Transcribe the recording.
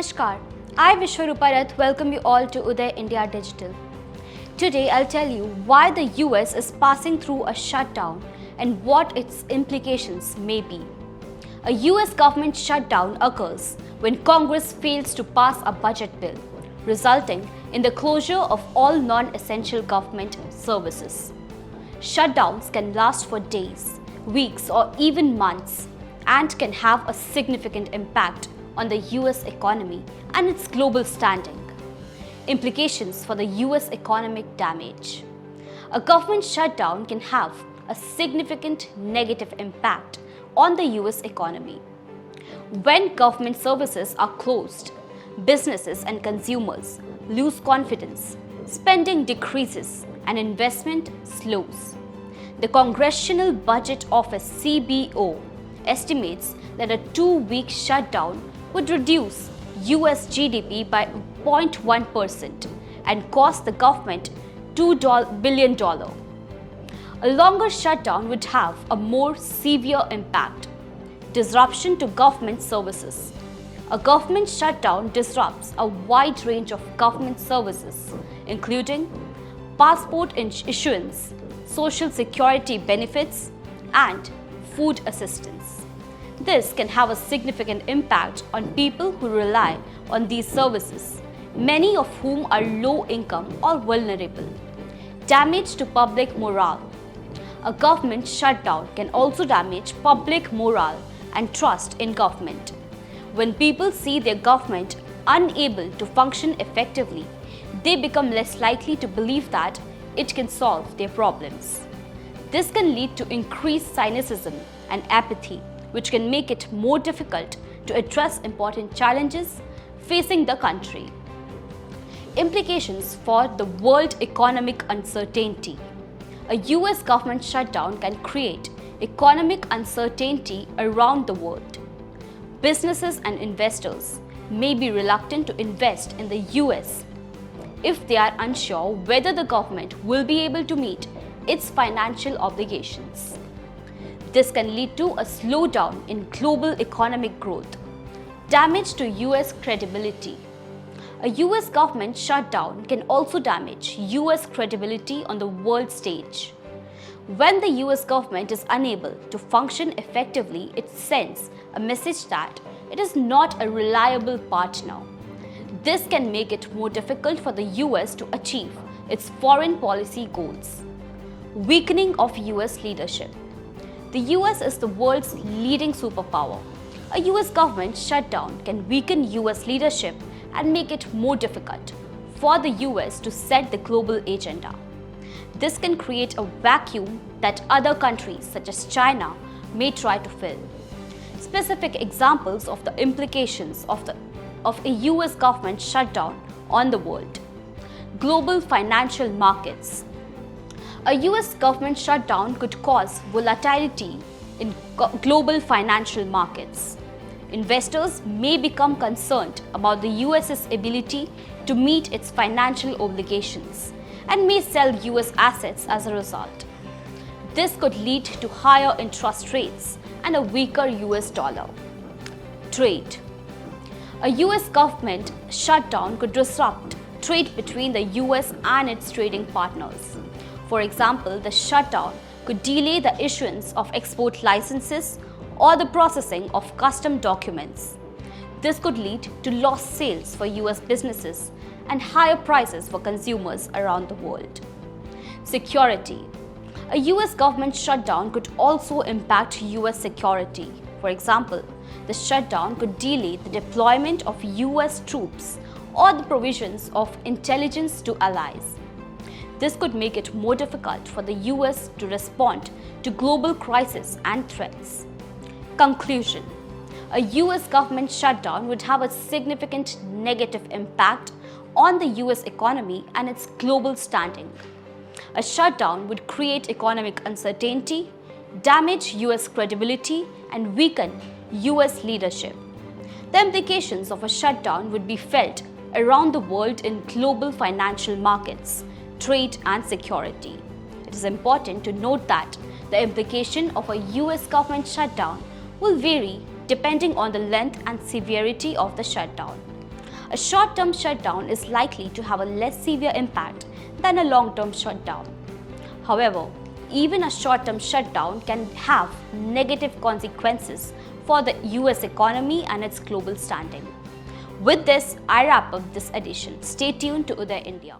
Namaskar, I Vishwarupa Rath welcome you all to Uday India Digital. Today I'll tell you why the US is passing through a shutdown and what its implications may be. A US government shutdown occurs when Congress fails to pass a budget bill, resulting in the closure of all non-essential government services. Shutdowns can last for days, weeks, or even months and can have a significant impact on the US economy and its global standing. Implications for the US economic damage. A government shutdown can have a significant negative impact on the US economy. When government services are closed, businesses and consumers lose confidence, spending decreases, and investment slows. The Congressional Budget Office (CBO) estimates that a 2-week shutdown would reduce US GDP by 0.1% and cost the government $2 billion. A longer shutdown would have a more severe impact. Disruption to government services. A government shutdown disrupts a wide range of government services, including passport issuance, social security benefits, and food assistance. This can have a significant impact on people who rely on these services, many of whom are low income or vulnerable. Damage to public morale. A government shutdown can also damage public morale and trust in government. When people see their government unable to function effectively, they become less likely to believe that it can solve their problems. This can lead to increased cynicism and apathy, which can make it more difficult to address important challenges facing the country. Implications for the world economic uncertainty. A US government shutdown can create economic uncertainty around the world. Businesses and investors may be reluctant to invest in the US if they are unsure whether the government will be able to meet its financial obligations. This can lead to a slowdown in global economic growth. Damage to US credibility. A US government shutdown can also damage US credibility on the world stage. When the US government is unable to function effectively, it sends a message that it is not a reliable partner. This can make it more difficult for the US to achieve its foreign policy goals. Weakening of US leadership. The US is the world's leading superpower. A US government shutdown can weaken US leadership and make it more difficult for the US to set the global agenda. This can create a vacuum that other countries such as China may try to fill. Specific examples of the implications of a US government shutdown on the world. Global financial markets. A US government shutdown could cause volatility in global financial markets. Investors may become concerned about the US's ability to meet its financial obligations and may sell US assets as a result. This could lead to higher interest rates and a weaker US dollar. Trade. A US government shutdown could disrupt trade between the US and its trading partners. For example, the shutdown could delay the issuance of export licenses or the processing of custom documents. This could lead to lost sales for US businesses and higher prices for consumers around the world. Security. A US government shutdown could also impact US security. For example, the shutdown could delay the deployment of US troops or the provisions of intelligence to allies. This could make it more difficult for the US to respond to global crises and threats. Conclusion. A US government shutdown would have a significant negative impact on the US economy and its global standing. A shutdown would create economic uncertainty, damage US credibility, and weaken US leadership. The implications of a shutdown would be felt around the world in global financial markets, trade, and security. It is important to note that the implication of a US government shutdown will vary depending on the length and severity of the shutdown. a short-term shutdown is likely to have a less severe impact than a long-term shutdown. However, even a short-term shutdown can have negative consequences for the US economy and its global standing. With this, I wrap up this edition. Stay tuned to Uday India.